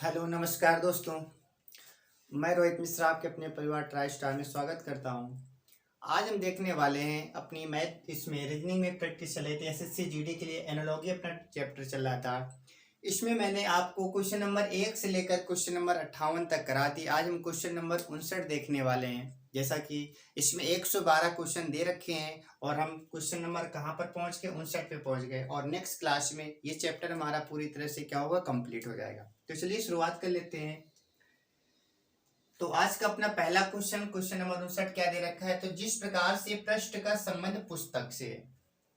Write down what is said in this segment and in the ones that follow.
Hello नमस्कार दोस्तों। मैं रोहित मिश्रा आपके अपने परिवार ट्राई स्टार में स्वागत करता हूं। आज हम देखने वाले हैं अपनी मैथ इसमें रीजनिंग में प्रैक्टिस चल रही थी। एसएससी जीडी के लिए एनालॉजी अपना चैप्टर चल रहा था। इसमें मैंने आपको क्वेश्चन नंबर 1 से लेकर क्वेश्चन नंबर 58 तक करा दी। आज हम क्वेश्चन नंबर 59 देखने वाले हैं। जैसा कि इसमें 112 क्वेश्चन दे रखे हैं और हम क्वेश्चन नंबर कहाँ पर पहुंच गए, 59 पे पहुंच गए। और नेक्स्ट क्लास में ये चैप्टर हमारा पूरी तरह से क्या होगा, कंप्लीट हो जाएगा। तो चलिए शुरुआत कर लेते हैं। तो आज का अपना पहला क्वेश्चन नंबर 59 क्या दे रखा है। तो जिस प्रकार से पृष्ठ का संबंध पुस्तक से,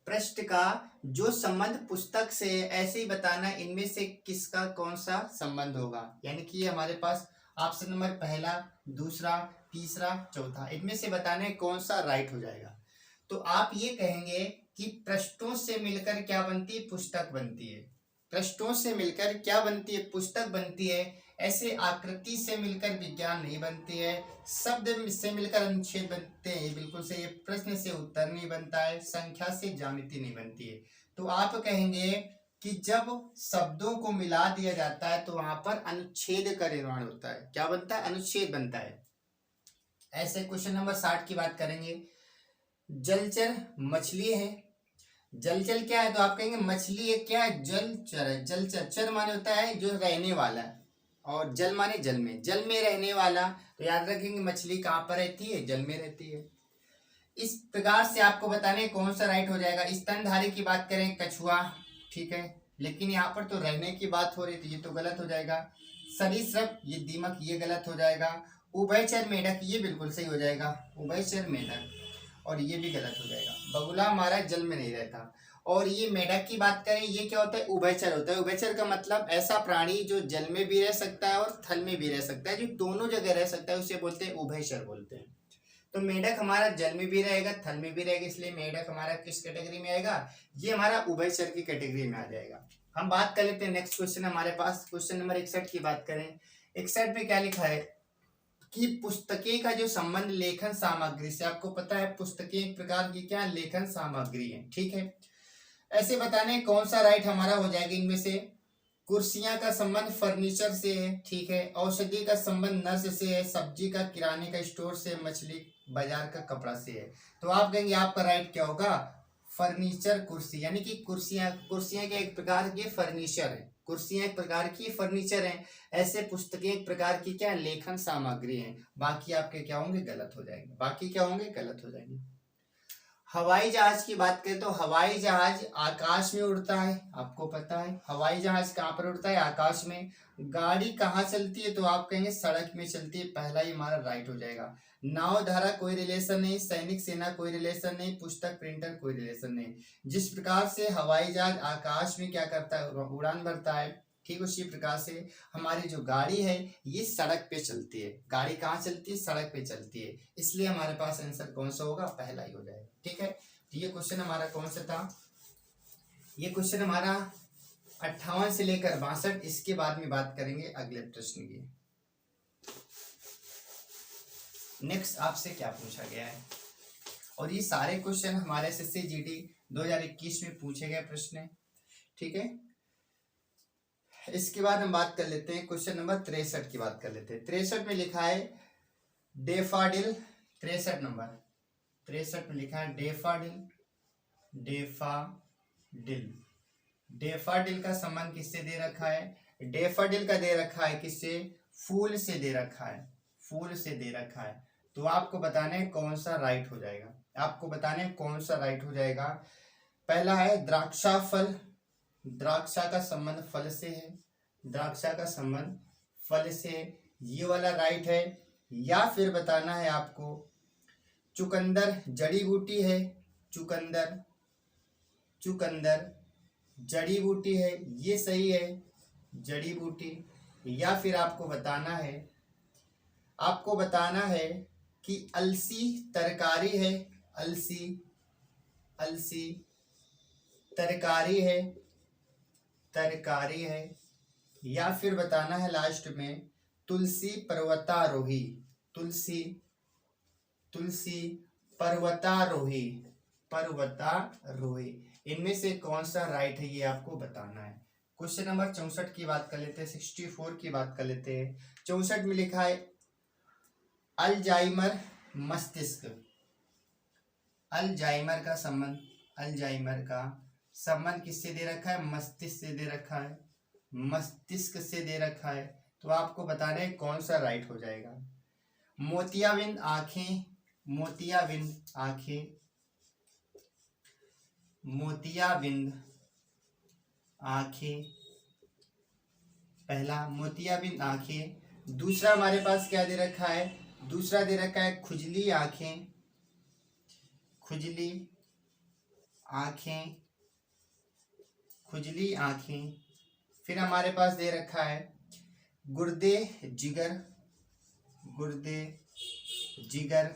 पृष्ठ का जो संबंध पुस्तक से ऐसे ही बताना इनमें से किसका कौन सा संबंध होगा। यानी कि ये हमारे पास ऑप्शन नंबर पहला, दूसरा, तीसरा, चौथा, इनमें से बताने कौन सा राइट हो जाएगा। तो आप ये कहेंगे कि पृष्ठों से मिलकर क्या बनती है, पुस्तक बनती है। पृष्ठों से मिलकर क्या बनती है, पुस्तक बनती है। ऐसे आकृति से मिलकर विज्ञान नहीं बनती है। शब्द से मिलकर अनुच्छेद बनते हैं, बिल्कुल से। ये प्रश्न से उत्तर नहीं बनता है। संख्या से ज्यामिति नहीं बनती है। तो आप कहेंगे कि जब शब्दों को मिला दिया जाता है तो वहां पर अनुच्छेद का निर्माण होता है। क्या बनता है, अनुच्छेद बनता है। ऐसे क्वेश्चन नंबर 60 की बात करेंगे। जलचर मछली है। जलचर क्या है, तो आप कहेंगे मछली एक क्या है, जलचर है। जलचर, चर माने होता है जो रहने वाला है, और जल माने जल में रहने वाला। तो याद रखेंगे मछली कहाँ पर रहती है, जल में रहती है। इस प्रकार से आपको बताने कौन सा राइट हो जाएगा। स्तनधारी की बात करें, कछुआ, ठीक है, लेकिन यहाँ पर तो रहने की बात हो रही थी, ये तो गलत हो जाएगा। सरीसृप, ये दीमक, ये गलत हो जाएगा। उभयचर मेढक, ये बिल्कुल सही हो जाएगा, उभयचर मेढक, और ये भी गलत हो जाएगा। बगुला हमारा जल में नहीं रहता। और ये मेढक की बात करें, ये क्या होता है, उभयचर होता है। उभयचर का मतलब ऐसा प्राणी जो जल में भी रह सकता है और थल में भी रह सकता है, जो दोनों जगह रह सकता है, उसे बोलते हैं उभयचर बोलते हैं। तो मेढक हमारा जल में भी रहेगा, थल में भी रहेगा, इसलिए मेढक हमारा किस कैटेगरी में आएगा, ये हमारा उभयचर की कैटेगरी में आ जाएगा। हम बात कर लेते हैं नेक्स्ट क्वेश्चन हमारे पास, क्वेश्चन नंबर 61 की बात करें। 61 में क्या लिखा है कि पुस्तकें का जो संबंध लेखन सामग्री से, आपको पता है पुस्तकें एक प्रकार की क्या लेखन सामग्री है, ठीक है। ऐसे बताने कौन सा राइट हमारा हो जाएगा इनमें से। कुर्सियां का संबंध फर्नीचर से है, ठीक है। औषधि का संबंध नर्स से है। सब्जी का किराने का स्टोर से, मछली बाजार का कपड़ा से है। तो आप कहेंगे आपका राइट क्या होगा, फर्नीचर कुर्सी। यानी कि कुर्सियां, कुर्सियां के एक प्रकार के फर्नीचर है। कुर्सियां एक प्रकार की फर्नीचर है। ऐसे पुस्तकें एक प्रकार की क्या लेखन सामग्री है। बाकी आपके क्या होंगे, गलत हो जाएंगे। बाकी क्या होंगे, गलत हो जाएंगे। हवाई जहाज की बात करें तो हवाई जहाज आकाश में उड़ता है, आपको पता है हवाई जहाज कहाँ पर उड़ता है, आकाश में। गाड़ी कहाँ चलती है, तो आप कहेंगे सड़क में चलती है, पहला ही हमारा राइट हो जाएगा। नाव धारा कोई रिलेशन नहीं, सैनिक सेना कोई रिलेशन नहीं, पुस्तक प्रिंटर कोई रिलेशन नहीं। जिस प्रकार से हवाई जहाज आकाश में क्या करता है, उड़ान भरता है, ठीक उसी प्रकार से हमारी जो गाड़ी है ये सड़क पे चलती है। गाड़ी कहाँ चलती है, सड़क पे चलती है, इसलिए हमारे पास आंसर कौन सा होगा, पहला ही हो जाएगा, ठीक है। तो ये क्वेश्चन हमारा कौन सा था, ये क्वेश्चन हमारा 58 से लेकर 62। इसके बाद में बात करेंगे अगले प्रश्न की। नेक्स्ट आपसे क्या पूछा गया है, और ये सारे क्वेश्चन हमारे एसएससी जीडी 2021 में पूछे गए प्रश्न है, ठीक है। इसके बाद हम बात कर लेते हैं क्वेश्चन नंबर 63 की बात कर लेते हैं। 63 में लिखा है डेफाडिल, 63 नंबर 63 में लिखा है डेफाडिल। डेफाडिल, डेफाडिल का संबंध किससे दे रखा है, डेफाडिल का दे रखा है किससे, फूल से दे रखा है, फूल से दे रखा है। तो आपको बताने कौन सा राइट हो जाएगा, आपको बताने कौन सा राइट हो जाएगा। पहला है द्राक्षा फल, द्राक्षा का संबंध फल से है, द्राक्षा का संबंध फल से, ये वाला राइट है। या फिर बताना है आपको चुकंदर जड़ी बूटी है, चुकंदर, चुकंदर जड़ी बूटी है, ये सही है, जड़ी बूटी। या फिर आपको बताना है, आपको बताना है कि अलसी तरकारी है, अलसी, अलसी तरकारी है, तरकारी है। या फिर बताना है लास्ट में तुलसी पर्वतारोही, तुलसी, तुलसी पर्वतारोही, पर्वतारोही। इनमें से कौन सा राइट है ये आपको बताना है। क्वेश्चन नंबर 64 की बात कर लेते हैं, 64 की बात कर लेते हैं। 64 में लिखा है अल्जाइमर मस्तिष्क। अल्जाइमर का संबंध, अल्जाइमर का संबंध किससे दे रखा है? मस्तिष्क से दे रखा है, मस्तिष्क से दे रखा है। तो आपको बताना है कौन सा राइट हो जाएगा। मोतियाबिंद आंखें, मोतियाबिंद आंखें, मोतियाबिंद आंखें, पहला मोतियाबिंद आंखें। दूसरा हमारे पास क्या दे रखा है? दूसरा दे रखा है खुजली आंखें, खुजली आंखें, खुजली आंखें। फिर हमारे पास दे रखा है गुर्दे जिगर, गुर्दे जिगर,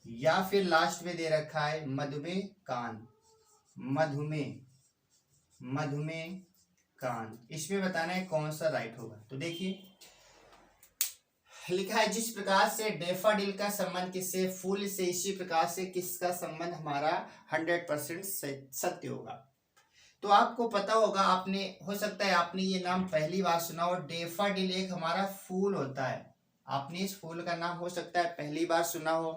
या फिर लास्ट में दे रखा है मधुमेह कान, मधुमेह, मधुमेह कान। इसमें बताना है कौन सा राइट होगा। तो देखिए लिखा है जिस प्रकार से डैफोडिल का संबंध किससे? फूल से, इसी प्रकार से किसका संबंध हमारा 100% सत्य होगा। तो आपको पता होगा, आपने हो सकता है आपने ये नाम पहली बार सुना हो, डैफोडिल एक हमारा फूल होता है। आपने इस फूल का नाम हो सकता है पहली बार सुना हो।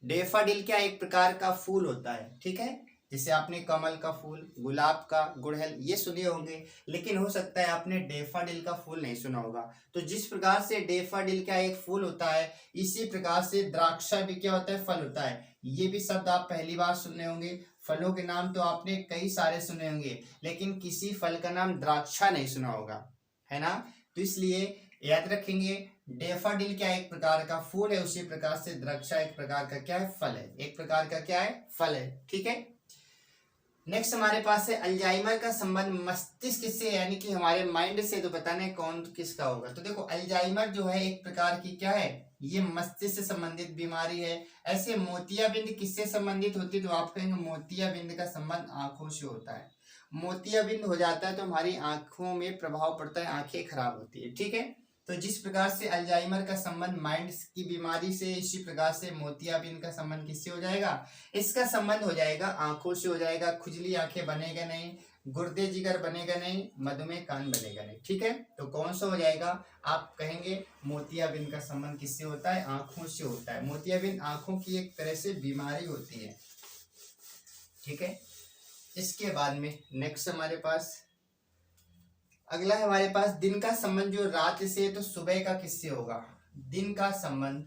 डैफोडिल क्या एक प्रकार का फूल होता है, ठीक है। जैसे आपने कमल का फूल, गुलाब का, गुड़हल ये सुने होंगे, लेकिन हो सकता है आपने डैफोडिल का फूल नहीं सुना होगा। तो जिस प्रकार से डैफोडिल क्या एक फूल होता है, इसी प्रकार से द्राक्षा भी क्या होता है? फल होता है। ये भी शब्द आप पहली बार सुने होंगे। फलों के नाम तो आपने कई सारे सुने होंगे, लेकिन किसी फल का नाम द्राक्षा नहीं सुना होगा, है ना। तो इसलिए याद रखेंगे, डैफोडिल क्या एक प्रकार का फूल है, उसी प्रकार से द्राक्षा एक प्रकार का क्या है? फल है। एक प्रकार का क्या है? फल है, ठीक है। नेक्स्ट हमारे पास है अल्जाइमर का संबंध मस्तिष्क से, यानी कि हमारे माइंड से। तो बताना है कौन किसका होगा। तो देखो अल्जाइमर जो है एक प्रकार की क्या है? ये मस्तिष्क से संबंधित बीमारी है। ऐसे मोतियाबिंद किससे संबंधित होती है? तो आप कहेंगे मोतियाबिंद का संबंध आंखों से होता है। मोतियाबिंद हो जाता है तो हमारी आंखों में प्रभाव पड़ता है, आंखें खराब होती है, ठीक है। तो जिस प्रकार से अल्जाइमर का संबंध माइंड की बीमारी से, इसी प्रकार से मोतियाबिंद का संबंध किससे हो जाएगा? इसका संबंध हो जाएगा आंखों से हो जाएगा। खुजली आंखें बनेगा नहीं, गुर्दे जिगर बनेगा नहीं, मधुमेह कान बनेगा नहीं, ठीक है। तो कौन सा हो जाएगा? आप कहेंगे मोतियाबिंद का संबंध किससे होता है? आंखों से होता है। मोतियाबिंद आंखों की एक तरह से बीमारी होती है, ठीक है। इसके बाद में नेक्स्ट हमारे पास अगला है हमारे पास दिन का संबंध जो रात से, तो सुबह का किससे होगा? दिन का संबंध,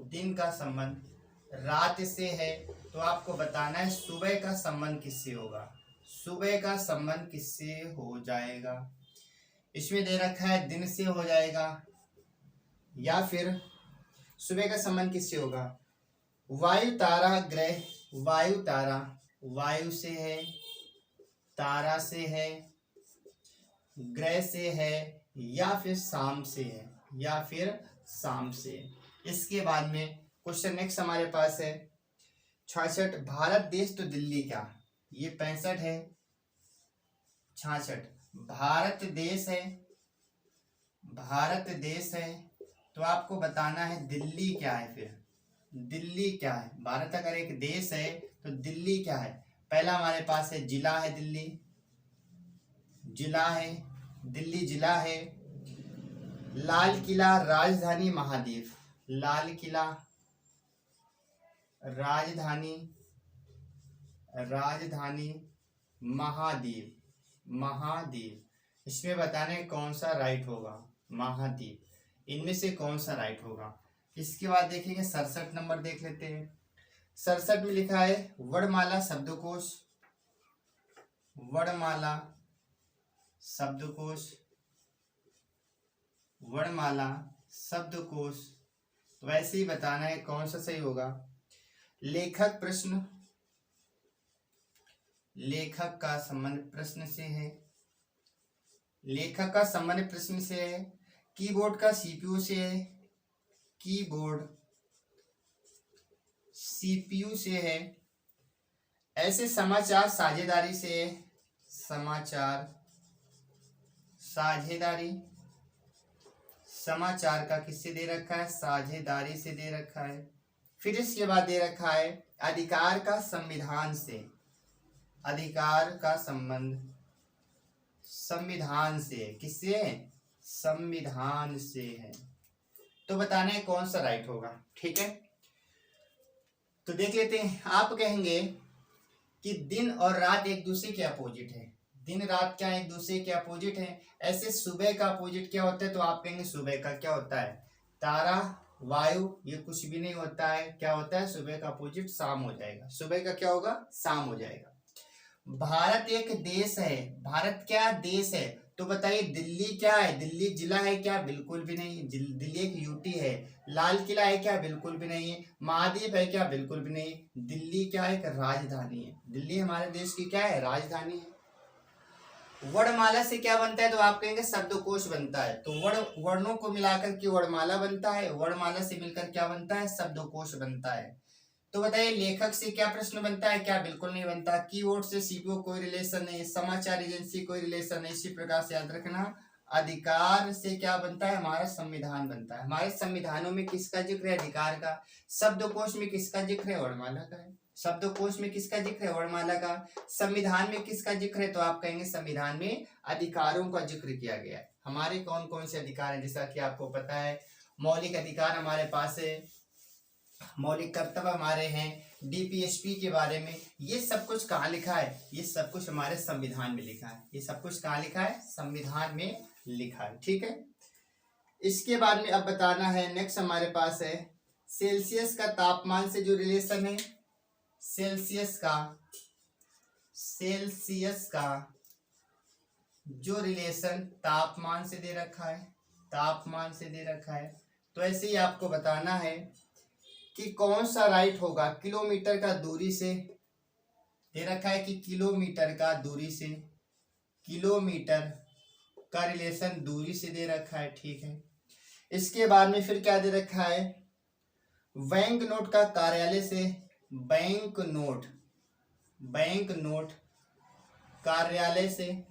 दिन का संबंध रात से है। तो आपको बताना है सुबह का संबंध किससे होगा? सुबह का संबंध किससे हो जाएगा? इसमें दे रखा है दिन से हो जाएगा, या फिर सुबह का संबंध किससे होगा? वायु तारा ग्रह, वायु तारा, वायु से है, तारा से है, ग्रह से है, या फिर शाम से है, या फिर शाम से। इसके बाद में क्वेश्चन नेक्स्ट हमारे पास है 66, भारत देश तो दिल्ली क्या? ये 65 है। 66 भारत देश है, भारत देश है। तो आपको बताना है दिल्ली क्या है। फिर दिल्ली क्या है? भारत अगर एक देश है तो दिल्ली क्या है? पहला हमारे पास है जिला है, दिल्ली जिला है, दिल्ली जिला है। लाल किला राजधानी महाद्वीप, लाल किला राजधानी, राजधानी महाद्वीप, महाद्वीप। इसमें बताना है कौन सा राइट होगा? महाद्वीप। इनमें से कौन सा राइट होगा? इसके बाद देखेंगे 67 नंबर देख लेते हैं। 67 में लिखा है वर्णमाला शब्दकोश, वर्णमाला शब्दकोश, वर्णमाला शब्दकोश। तो वैसे ही बताना है कौन सा सही होगा। लेखक प्रश्न, लेखक का संबंध प्रश्न से है, लेखक का संबंध प्रश्न से है। कीबोर्ड का सीपीयू से है, कीबोर्ड सीपीयू से है। ऐसे समाचार साझेदारी से है, समाचार साझेदारी, समाचार का किससे दे रखा है? साझेदारी से दे रखा है। फिर इसके बाद दे रखा है अधिकार का संविधान से, अधिकार का संबंध संविधान से है। किससे है? संविधान से है। तो बताना है कौन सा राइट होगा। ठीक है, तो देख लेते हैं। आप कहेंगे कि दिन और रात एक दूसरे के अपोजिट है। दिन रात क्या एक दूसरे के अपोजिट है। ऐसे सुबह का अपोजिट क्या होता है? तो आप कहेंगे सुबह का क्या होता है? तारा, वायु, ये कुछ भी नहीं होता है। क्या होता है? सुबह का अपोजिट शाम हो जाएगा। सुबह का क्या होगा? शाम हो जाएगा। भारत एक देश है। भारत क्या देश है? तो बताइए दिल्ली क्या है? दिल्ली जिला है क्या? बिल्कुल भी नहीं। दिल्ली एक यूटी है। लाल किला है क्या? बिल्कुल भी नहीं है। महाद्वीप है क्या? बिल्कुल भी नहीं। दिल्ली क्या है? एक राजधानी है। दिल्ली हमारे देश की क्या है? राजधानी है। वर्णमाला से क्या बनता है? तो आप कहेंगे शब्दकोश बनता है। तो वर्णों को मिलाकर के वर्णमाला बनता है। वर्णमाला से मिलकर क्या बनता है? शब्दकोश बनता है। तो बताइए लेखक से क्या प्रश्न बनता है? क्या? बिल्कुल नहीं बनता। कीवर्ड से सीपीओ कोई रिलेशन नहीं। समाचार एजेंसी कोई रिलेशन नहीं। इसी प्रकार से याद रखना। अधिकार से क्या बनता है? हमारा संविधान बनता है। हमारे संविधानों में किसका जिक्र है? अधिकार का। शब्दकोश में किसका जिक्र है? वर्णमाला का है। शब्दकोश में किसका जिक्र है? वर्णमाला का। संविधान में किसका जिक्र है? तो आप कहेंगे संविधान में अधिकारों का जिक्र किया गया है। हमारे कौन कौन से अधिकार हैं? जैसा कि आपको पता है, मौलिक अधिकार हमारे पास है, मौलिक कर्तव्य हमारे हैं, डीपीएसपी के बारे में। ये सब कुछ कहाँ लिखा है? ये सब कुछ हमारे संविधान में लिखा है। ये सब कुछ कहाँ लिखा है? संविधान में लिखा है। ठीक है, इसके बाद में अब बताना है, नेक्स्ट हमारे पास है सेल्सियस का तापमान से जो रिलेशन है। सेल्सियस का जो रिलेशन तापमान से दे रखा है। तापमान से दे रखा है। तो ऐसे ही आपको बताना है कि कौन सा राइट होगा। किलोमीटर का दूरी से दे रखा है कि किलोमीटर का दूरी से, किलोमीटर का रिलेशन दूरी से दे रखा है। ठीक है, इसके बाद में फिर क्या दे रखा है? बैंक नोट का कार्यालय से, बैंक नोट कार्यालय से,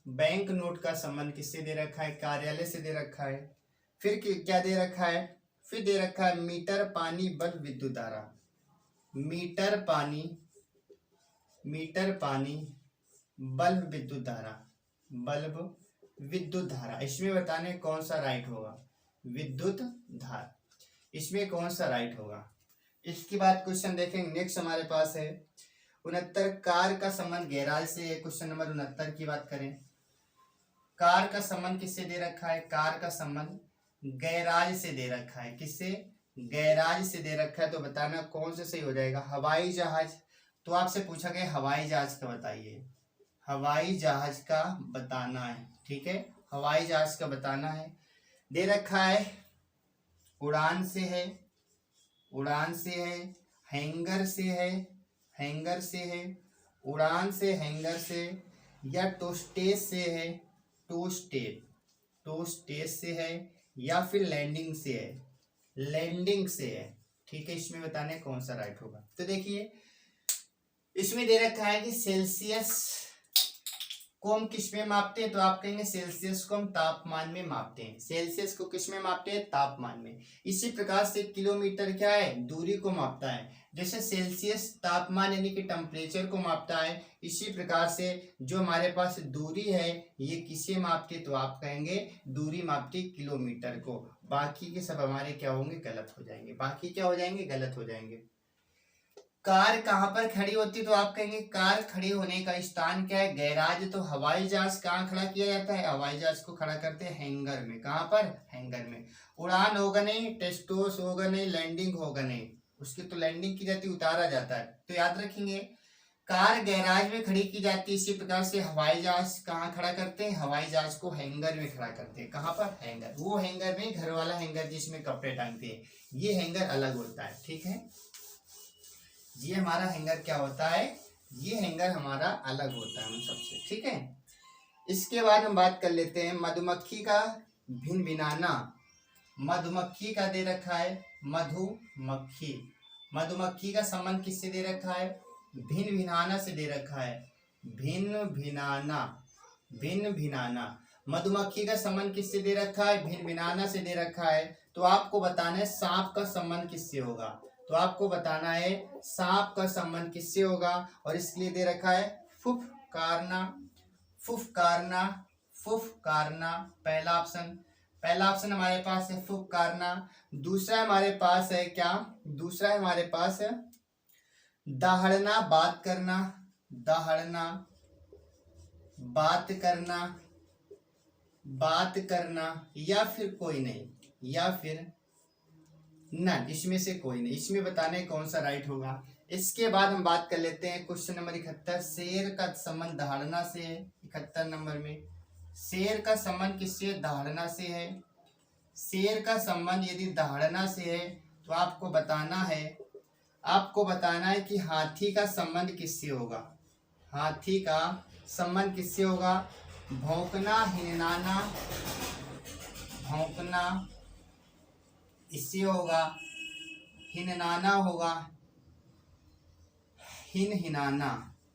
बैंक नोट का संबंध किससे दे रखा है? कार्यालय से दे रखा है। फिर क्या दे रखा है? फिर दे रखा है मीटर पानी बल्ब विद्युत धारा। मीटर पानी बल्ब विद्युत धारा। इसमें बताने कौन सा राइट होगा? विद्युत धारा। इसमें कौन सा राइट होगा? इसके बाद क्वेश्चन देखेंगे। नेक्स्ट हमारे पास है 69, कार का संबंध गैराज से है। क्वेश्चन नंबर 69 की बात करें, कार का संबंध किससे दे रखा है? कार का संबंध गैराज से दे रखा है। किससे? गैराज से दे रखा है। तो बताना कौन से सही हो जाएगा? हवाई जहाज। तो आपसे पूछा गया हवाई जहाज का बताइए। हवाई जहाज का बताना है। ठीक है, हवाई जहाज का बताना है। दे रखा है उड़ान से है, उड़ान से है, हैंगर से है, हैंगर से है, उड़ान से, हैंगर से, या टोस्टेज से है, टोस्टेज से है, या फिर लैंडिंग से है, लैंडिंग से है। ठीक है, इसमें बताने कौन सा राइट होगा। तो देखिए इसमें दे रखा है कि सेल्सियस को हम किस में मापते हैं? तो आप कहेंगे सेल्सियस को हम तापमान में मापते हैं। सेल्सियस को किस में मापते हैं? तापमान में। इसी प्रकार से किलोमीटर क्या है? दूरी को मापता है। जैसे सेल्सियस तापमान यानी कि टेम्परेचर को मापता है, इसी प्रकार से जो हमारे पास दूरी है ये किसे मापती है? तो आप कहेंगे दूरी मापती किलोमीटर को। बाकी के सब हमारे क्या होंगे? गलत हो जाएंगे। बाकी क्या हो जाएंगे? गलत हो जाएंगे। कार कहाँ पर खड़ी होती है? तो आप कहेंगे कार खड़ी होने का स्थान क्या है? गैराज। तो हवाई जहाज कहाँ खड़ा किया जाता है? हवाई जहाज को खड़ा करते हैं हैंगर में। कहाँ पर? हैंगर में। उड़ान होगा नहीं, टेस्टोस होगा नहीं, लैंडिंग होगा नहीं। उसकी तो लैंडिंग की जाती, उतारा जाता है। तो याद रखेंगे कार गैराज में खड़ी की जाती है। इसी प्रकार से हवाई जहाज कहाँ खड़ा करते हैं? हवाई जहाज को हैंगर में खड़ा करते हैं। कहाँ पर? हैंगर। वो हैंगर में घर वाला हैंगर जिसमें कपड़े टांगते हैं, ये हैंगर अलग होता है। ठीक है, ये हमारा हैंगर क्या होता है? ये हैंगर हमारा अलग होता है उन सबसे। ठीक है, इसके बाद हम बात कर लेते हैं मधुमक्खी का भिन भिनाना। मधुमक्खी का दे रखा है मधुमक्खी। मधुमक्खी का संबंध किससे दे रखा है? भिन भिनाना से दे रखा है। भिन भिनाना, भिन भिनाना। मधुमक्खी का संबंध किससे दे रखा है? भिन भिनाना से दे रखा है। तो आपको बताना है सांप का संबंध किससे होगा? तो आपको बताना है सांप का संबंध किससे होगा, और इसके लिए दे रखा है फुफकारना। फुफकारना, फुफकारना पहला ऑप्शन हमारे पास है फुफकारना। दूसरा हमारे पास है क्या, दूसरा है हमारे पास दहाड़ना, बात करना, दहाड़ना, बात करना, बात करना, या फिर कोई नहीं, या फिर नन, इसमें से कोई नहीं। इसमें बताने कौन सा राइट होगा। इसके बाद हम बात कर लेते हैं क्वेश्चन नंबर 71। शेर का संबंध दहाड़ना से है। 71 नंबर में शेर का संबंध किससे, दहाड़ना से है। शेर का संबंध यदि दहाड़ना से है तो आपको बताना है, आपको बताना है कि हाथी का संबंध किससे होगा। हाथी का संबंध किससे होगा, भौंकना, हिननाना, भौंकना इससे होगा, हिननाना होगा, हिन हिनाना,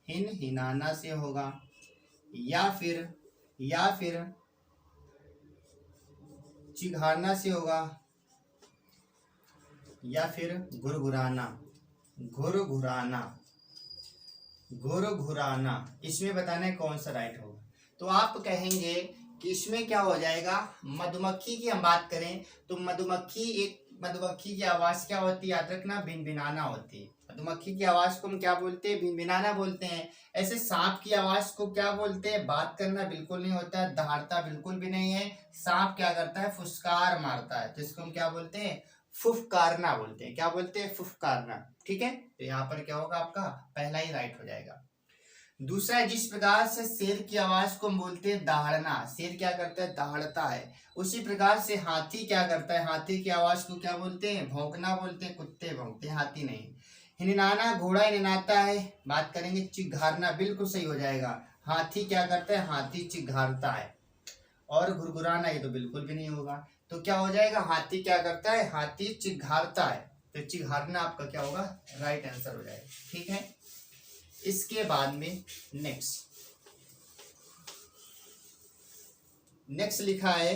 हिन हिनाना से होगा, या फिर चिघाड़ना से होगा, या फिर घुरघुराना, घुरघुराना, घुरघुराना। इसमें बताना है कौन सा राइट होगा। तो आप कहेंगे कि इसमें क्या हो जाएगा, मधुमक्खी की हम बात करें तो मधुमक्खी की आवाज क्या होती है, याद रखना, भिनभिनाना होती है। मधुमक्खी की आवाज को हम क्या बोलते हैं, भिनभिनाना बोलते हैं। ऐसे सांप की आवाज को क्या बोलते हैं, बात करना बिल्कुल नहीं होता है, दहाड़ता बिल्कुल भी नहीं है। सांप क्या करता है, फुसकार मारता है, तो इसको हम क्या बोलते हैं, फुफकारना बोलते हैं। क्या बोलते हैं, फुफकारना। ठीक है, तो यहाँ पर क्या होगा, आपका पहला ही राइट हो जाएगा। दूसरा, जिस प्रकार से शेर की आवाज को हम बोलते हैं दहाड़ना, शेर क्या करता है, दहाड़ता है, उसी प्रकार से हाथी क्या करता है, हाथी की आवाज को क्या बोलते हैं, भौंकना बोलते हैं। कुत्ते भौंकते हैं, हाथी नहीं। हिननाना, घोड़ा हिननाता है। बात करेंगे चिघाड़ना, बिल्कुल सही हो जाएगा। हाथी क्या करता है, हाथी चिघाड़ता है। और घुरघुराना, ये तो बिल्कुल भी नहीं होगा। तो क्या हो जाएगा, हाथी क्या करता है, हाथी चिघाड़ता है। तो चिघाड़ना आपका क्या होगा, राइट आंसर हो जाएगा। ठीक है, इसके बाद में नेक्स्ट लिखा है,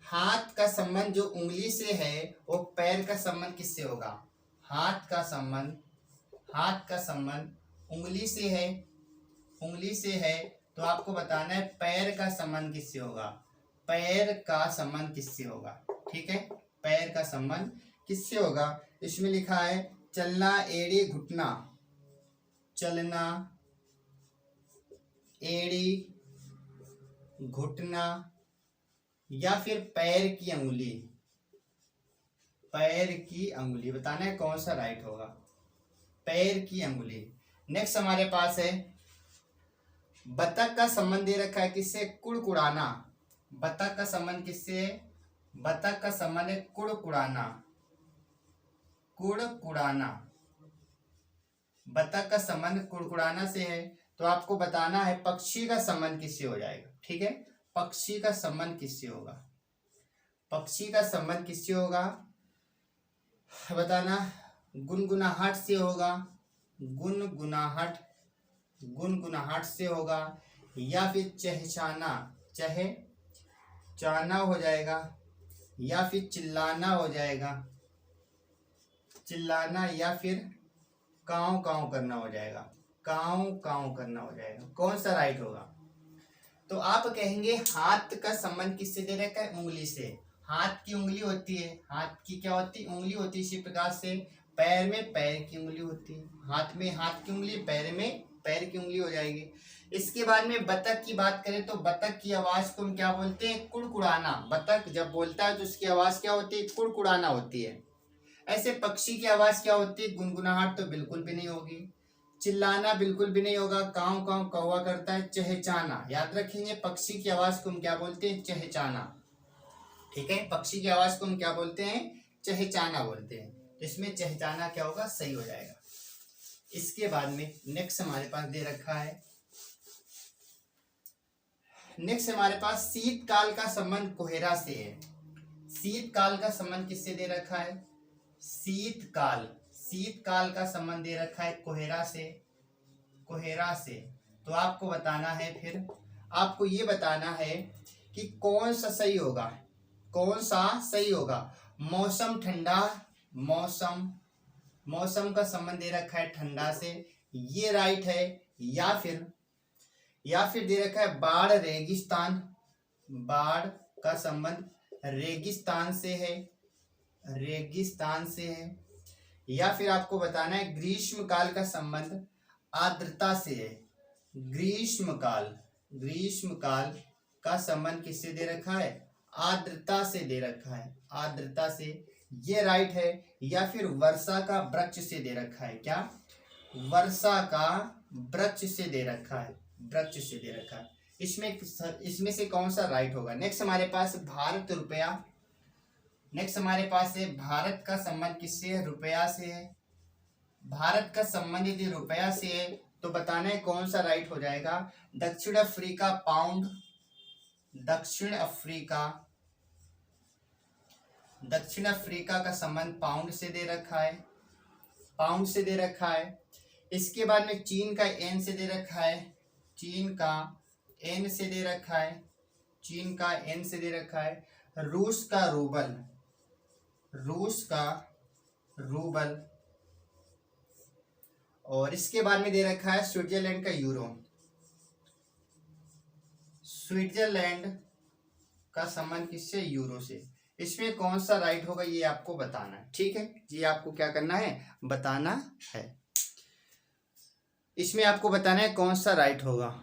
हाथ का संबंध जो उंगली से है वो पैर का संबंध किससे होगा। हाथ का संबंध उंगली से है, उंगली से है, तो आपको बताना है पैर का संबंध किससे होगा। पैर का संबंध किससे होगा, ठीक है, पैर का संबंध किससे होगा। इसमें लिखा है चलना, एड़ी, घुटना, चलना, एड़ी, घुटना, या फिर पैर की अंगुली, पैर की अंगुली। बताना है कौन सा राइट होगा, पैर की अंगुली। नेक्स्ट हमारे पास है, बतख का संबंध दे रखा है किससे, कुड़कुड़ाना। बतख का संबंध किससे है, बतख का संबंध है कुड़कुड़ाना, कुड़कुड़ाना। बतख का संबंध कुड़कुड़ाना से है, तो आपको बताना है पक्षी का संबंध किससे हो जाएगा। ठीक है, पक्षी का संबंध किससे होगा, पक्षी का संबंध किससे होगा बताना। गुनगुनाहट से होगा, गुनगुनाहट, गुनगुनाहट से होगा, या फिर चहचाना, चहचाना हो जाएगा, या फिर चिल्लाना हो जाएगा, चिल्लाना, या फिर काँव काँव करना हो जाएगा, काँव काँव करना हो जाएगा। कौन सा राइट होगा। तो आप कहेंगे हाथ का संबंध किससे दे रखा है, उंगली से। हाथ की उंगली होती है, हाथ की क्या होती है, उंगली होती है। इसी प्रकार से पैर में पैर की उंगली होती है, हाथ में हाथ की उंगली, पैर में पैर की उंगली हो जाएगी। इसके बाद में बतख की बात करें तो बतख की आवाज को हम क्या बोलते हैं, कुड़कुड़ाना। बतख जब बोलता है तो उसकी आवाज क्या होती है, कुड़कुड़ाना होती है। ऐसे पक्षी की आवाज क्या होती है, गुनगुनाहट तो बिल्कुल भी नहीं होगी, चिल्लाना बिल्कुल भी नहीं होगा, काँव काँव कौवा करता है, चहचाना। याद रखेंगे पक्षी की आवाज को हम क्या बोलते हैं, चहचाना। ठीक है, पक्षी की आवाज को हम क्या बोलते हैं, चहचाना बोलते हैं। तो इसमें चहचाना क्या होगा, सही हो जाएगा। इसके बाद में नेक्स्ट हमारे पास दे रखा है, नेक्स्ट हमारे पास शीतकाल का संबंध कोहरा से है। शीतकाल का संबंध किससे दे रखा है, शीतकाल, शीतकाल का संबंध दे रखा है कोहरा से, कोहरा से। तो आपको बताना है, फिर आपको ये बताना है कि कौन सा सही होगा, कौन सा सही होगा। मौसम ठंडा, मौसम, मौसम का संबंध दे रखा है ठंडा से, ये राइट है। या फिर या फिर दे रखा है बाढ़ रेगिस्तान, बाढ़ का संबंध रेगिस्तान से है, रेगिस्तान से है। या फिर आपको बताना है ग्रीष्म काल का संबंध आर्द्रता से है, ग्रीष्म काल, ग्रीष्म काल का संबंध किससे दे रखा है, आर्द्रता से दे रखा है, आर्द्रता से, ये राइट है। या फिर वर्षा का वृक्ष से दे रखा है, क्या, वर्षा का वृक्ष से दे रखा है, वृक्ष से दे रखा है। इसमें से कौन सा राइट होगा। नेक्स्ट हमारे पास भारत रुपया, नेक्स्ट हमारे पास है भारत का संबंध किससे है, रुपया से है। भारत का संबंध यदि रुपया से है तो बताना है कौन सा राइट हो जाएगा। दक्षिण अफ्रीका पाउंड, दक्षिण अफ्रीका, दक्षिण अफ्रीका का संबंध पाउंड से दे रखा है, पाउंड से दे रखा है। इसके बाद में चीन का एन से दे रखा है, चीन का एन से दे रखा है, चीन का एन से दे रखा है। रूस का रूबल, रूस का रूबल। और इसके बाद में दे रखा है स्विट्जरलैंड का यूरो, स्विट्जरलैंड का संबंध किससे, यूरो से। इसमें कौन सा राइट होगा ये आपको बताना है, ठीक है, ये आपको क्या करना है, बताना है। इसमें आपको बताना है कौन सा राइट होगा।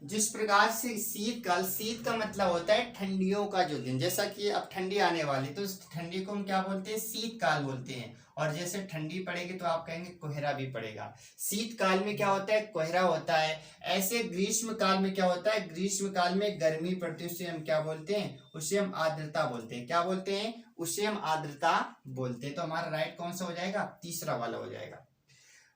जिस प्रकार से शीतकाल, शीत का मतलब होता है ठंडियों का जो दिन, जैसा कि अब ठंडी आने वाली तो उस ठंडी को हम क्या बोलते हैं, शीतकाल बोलते हैं। और जैसे ठंडी पड़ेगी तो आप कहेंगे कोहरा भी पड़ेगा। शीतकाल में क्या होता है, कोहरा होता है। ऐसे ग्रीष्म काल में क्या होता है, ग्रीष्म काल में गर्मी पड़ती है, उसे हम क्या बोलते हैं, उसे हम आर्द्रता बोलते हैं। क्या बोलते हैं, उसे हम आर्द्रता बोलते हैं। तो हमारा राइट कौन सा हो जाएगा, तीसरा वाला हो जाएगा।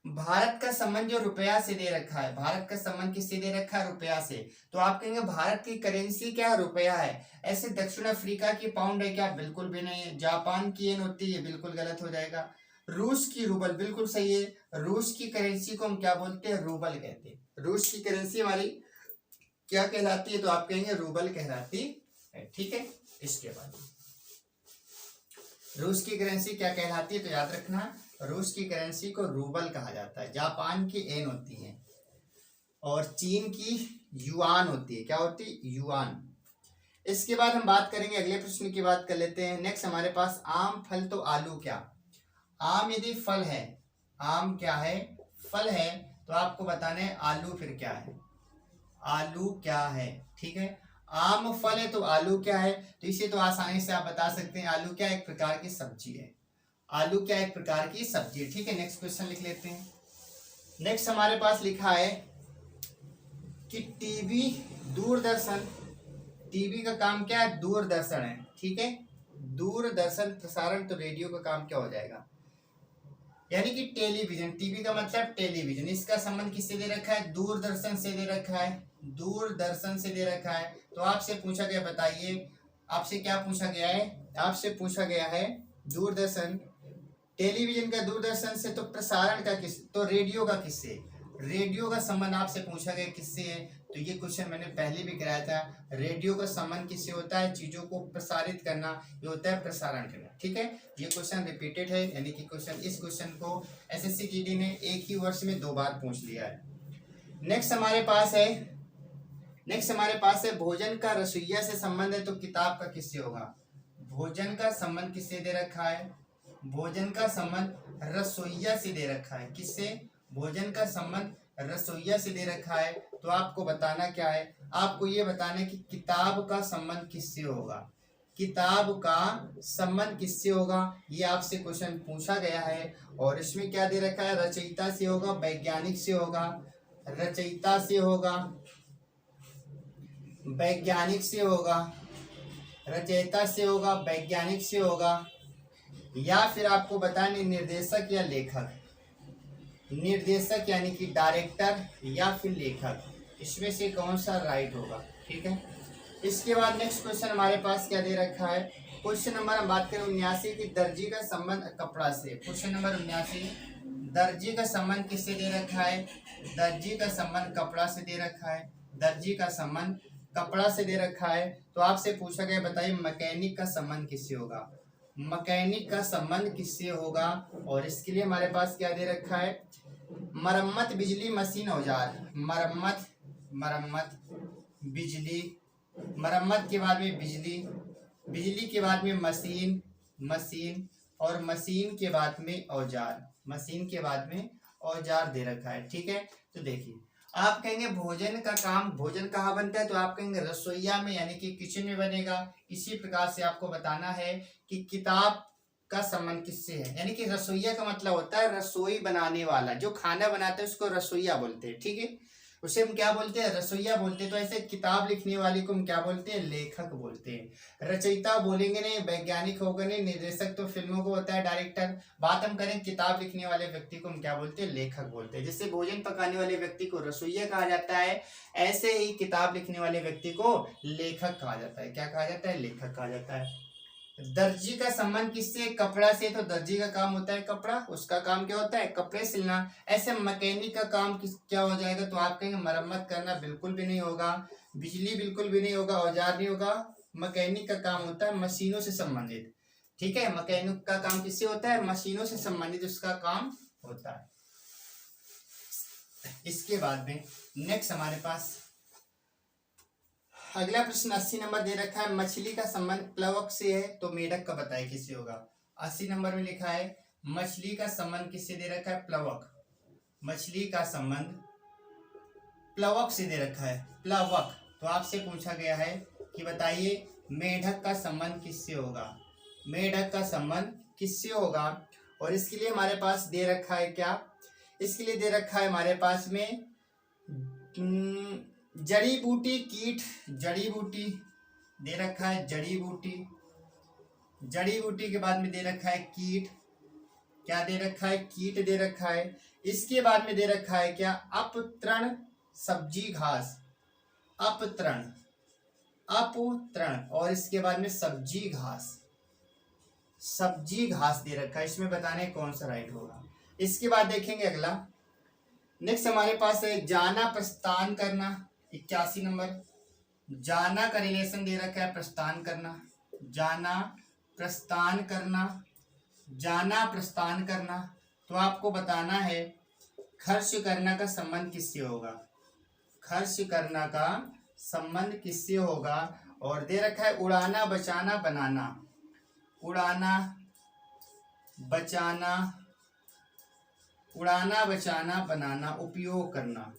भारत का संबंध जो रुपया से दे रखा है, भारत का संबंध किससे दे रखा है, रुपया से। तो आप कहेंगे भारत की करेंसी क्या है, रुपया है। ऐसे दक्षिण अफ्रीका की पाउंड है क्या, बिल्कुल भी नहीं है। जापान की येन होती है, बिल्कुल गलत हो जाएगा। रूस की रूबल, बिल्कुल सही है। रूस की करेंसी को हम क्या बोलते हैं, रूबल कहते हैं। रूस की करेंसी हमारी क्या कहलाती है, तो आप कहेंगे रूबल कहलाती है, ठीक है। इसके बाद रूस की करेंसी क्या कहलाती है, तो याद रखना रूस की करेंसी को रूबल कहा जाता है। जापान की येन होती है और चीन की युआन होती है, क्या होती है, युआन। इसके बाद हम बात करेंगे, अगले प्रश्न की बात कर लेते हैं। नेक्स्ट हमारे पास आम फल तो आलू क्या। आम यदि फल है, आम क्या है, फल है, तो आपको बताना है आलू फिर क्या है, आलू क्या है, ठीक है। आम फल है तो आलू क्या है, तो इसे तो आसानी से आप बता सकते हैं, आलू क्या एक प्रकार की सब्जी है, आलू क्या एक प्रकार की सब्जी है, ठीक है। नेक्स्ट क्वेश्चन लिख लेते हैं। नेक्स्ट हमारे पास लिखा है कि टीवी, दूरदर्शन, टीवी का काम क्या है, दूरदर्शन है, ठीक है। दूरदर्शन प्रसारण, तो रेडियो का काम क्या हो जाएगा, यानी कि टेलीविजन। टीवी का मतलब टेलीविजन। इसका संबंध किससे दे रखा है, दूरदर्शन से दे रखा है, दूरदर्शन से दे रखा है। तो आपसे पूछा गया, बताइए आपसे क्या पूछा गया है, आपसे पूछा गया है दूरदर्शन, टेलीविजन का दूरदर्शन से, तो प्रसारण का किस, तो रेडियो का किससे, रेडियो का संबंध आपसे पूछा गया किससे है। तो ये क्वेश्चन मैंने पहले भी कराया था। रेडियो का संबंध किससे होता है, चीजों को प्रसारित करना, ये होता है प्रसारण करना, ठीक है। ये क्वेश्चन रिपीटेड है, यानी कि क्वेश्चन, इस क्वेश्चन को एसएससी जीडी ने एक ही वर्ष में 2 बार पूछ लिया है। नेक्स्ट हमारे पास है, नेक्स्ट हमारे पास है भोजन का रसोइया से संबंध है, तो किताब का किससे होगा। भोजन का संबंध किससे दे रखा है, भोजन का संबंध रसोइया से दे रखा है, किससे, भोजन का संबंध रसोइया से दे रखा है। तो आपको बताना क्या है, आपको ये बताना है कि किताब का संबंध किससे होगा, किताब का संबंध किससे होगा, ये आपसे क्वेश्चन पूछा गया है। और इसमें क्या दे रखा है, रचयिता से होगा, वैज्ञानिक से होगा, रचयिता से होगा, वैज्ञानिक से होगा, रचयिता से होगा, वैज्ञानिक से होगा, या फिर आपको बताने निर्देशक या लेखक, निर्देशक यानी कि डायरेक्टर या फिर लेखक, इसमें से कौन सा राइट होगा, ठीक है। इसके बाद नेक्स्ट क्वेश्चन हमारे पास क्या दे रखा है, क्वेश्चन नंबर हम बात करें 79 की, दर्जी का संबंध कपड़ा से। क्वेश्चन नंबर 79, दर्जी का संबंध किससे दे रखा है, दर्जी का संबंध कपड़ा से दे रखा है, दर्जी का संबंध कपड़ा से दे रखा है। तो आपसे पूछा गया, बताइए मैकेनिक का संबंध किससे होगा, मैकेनिक का संबंध किससे होगा। और इसके लिए हमारे पास क्या दे रखा है, मरम्मत बिजली मशीन औजार, मरम्मत, मरम्मत बिजली, मरम्मत के बाद में बिजली, बिजली के बाद में मशीन, मशीन और मशीन के बाद में औजार, मशीन के बाद में औजार दे रखा है। ठीक है, तो देखिए आप कहेंगे भोजन का काम, भोजन कहाँ बनता है, तो आप कहेंगे रसोईया में यानी कि किचन में बनेगा। इसी प्रकार से आपको बताना है कि किताब का संबंध किससे है, यानी कि रसोईया का मतलब होता है रसोई बनाने वाला, जो खाना बनाता है उसको रसोईया बोलते हैं। ठीक है, उसे हम क्या बोलते हैं, रसोईया बोलते हैं। तो ऐसे किताब लिखने वाले को हम क्या बोलते हैं, लेखक बोलते हैं। रचयिता बोलेंगे नहीं, वैज्ञानिक होगा नहीं, निर्देशक तो फिल्मों को होता है डायरेक्टर। बात हम करें किताब लिखने वाले व्यक्ति को हम क्या बोलते हैं, लेखक बोलते हैं। जैसे भोजन पकाने वाले व्यक्ति को रसोईया कहा जाता है, ऐसे ही किताब लिखने वाले व्यक्ति को लेखक कहा जाता है। क्या कहा जाता है, लेखक कहा जाता है। दर्जी का संबंध किससे, कपड़ा से, तो दर्जी का काम होता है कपड़ा, उसका काम क्या होता है, कपड़े सिलना। ऐसे मैकेनिक का काम क्या हो जाएगा, तो आप कहेंगे मरम्मत करना, बिल्कुल भी नहीं होगा। बिजली बिल्कुल भी नहीं होगा, औजार नहीं होगा। मैकेनिक का काम होता है मशीनों से संबंधित। ठीक है, मैकेनिक का काम किससे होता है, मशीनों से संबंधित उसका काम होता है। इसके बाद में नेक्स्ट हमारे पास अगला प्रश्न 80 नंबर दे रखा है, मछली का संबंध प्लवक से है, तो मेढक का बताइए किससे होगा। 80 नंबर में लिखा है मछली का संबंध किससे दे रखा है, प्लवक। मछली का संबंध प्लवक से दे रखा है, प्लवक। तो आपसे पूछा गया है कि बताइए मेढक का संबंध किससे होगा, मेढक का संबंध किससे होगा। और इसके लिए हमारे पास दे रखा है क्या, इसके लिए दे रखा है हमारे पास में जड़ी बूटी कीट, जड़ी बूटी दे रखा है, जड़ी बूटी, जड़ी बूटी के बाद में दे रखा है कीट, क्या दे रखा है, कीट दे रखा है। इसके बाद में दे रखा है क्या, अपतृण सब्जी घास, अपतृण, अपतृण, और इसके बाद में सब्जी घास, सब्जी घास दे रखा है। इसमें बताने कौन सा राइट होगा। इसके बाद देखेंगे अगला, नेक्स्ट हमारे पास है जाना प्रस्थान करना, 81 नंबर। जाना का रिलेशन दे रखा है प्रस्थान करना, जाना प्रस्थान करना, जाना प्रस्थान करना। तो आपको बताना है खर्च करना का संबंध किससे होगा, खर्च करना का संबंध किससे होगा। और दे रखा है उड़ाना बचाना बनाना, उड़ाना बचाना, उड़ाना बचाना बनाना, उपयोग करना,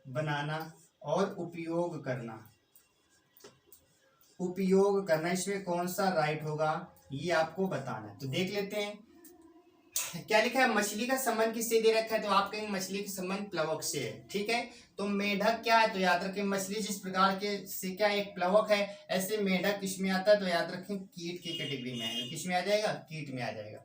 बनाना और उपयोग करना, उपयोग करना। इसमें कौन सा राइट होगा ये आपको बताना है। तो देख लेते हैं क्या लिखा है, मछली का संबंध किससे दे रखा है, तो आप कहेंगे मछली का संबंध प्लवक से है। ठीक है, तो मेढक क्या है, तो याद रखें मछली जिस प्रकार के से क्या एक प्लवक है, ऐसे मेढक किसमें आता है, तो याद रखें कीट की कैटेगरी में आएगा। किसमें आ जाएगा, कीट में आ जाएगा।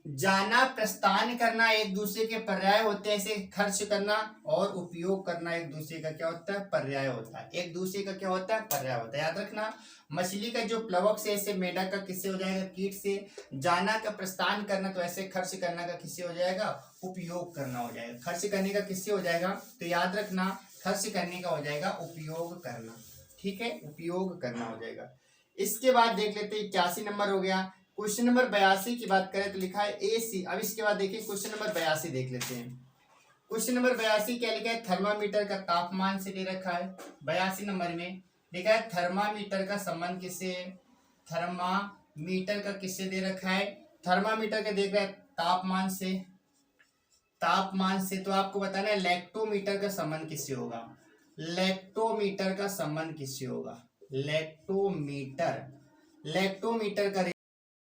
जाना प्रस्थान करना एक दूसरे के पर्याय होते हैं, ऐसे खर्च करना और उपयोग करना एक दूसरे का क्या होता है, पर्याय होता है। एक दूसरे का क्या होता है, पर्याय होता है। याद रखना मछली का जो प्लवक से, ऐसे मेढक का किससे हो जाएगा, कीट से। जाना का प्रस्थान करना, तो ऐसे खर्च करना का किससे हो जाएगा, उपयोग करना हो जाएगा। खर्च करने का किससे हो जाएगा, तो याद रखना खर्च करने का हो जाएगा उपयोग करना। ठीक है, उपयोग करना हो जाएगा। इसके बाद देख लेते हैं 81 नंबर हो गया। क्वेश्चन नंबर 82 की बात करें तो लिखा है AC। अब इसके बाद देखिए क्वेश्चन नंबर 82 देख लेते हैं। क्वेश्चन नंबर 82 क्या लिखा है, थर्मामीटर का तापमान से दे रखा है। 82 नंबर में लिखा है थर्मामीटर का संबंध किससे है, थर्मामीटर का किससे दे रखा है, थर्मामीटर का देख रहा है तापमान से, तापमान से। तो आपको बताना है लैक्टोमीटर का संबंध किससे होगा, लैक्टोमीटर का संबंध किससे होगा, लैक्टोमीटर, लैक्टोमीटर का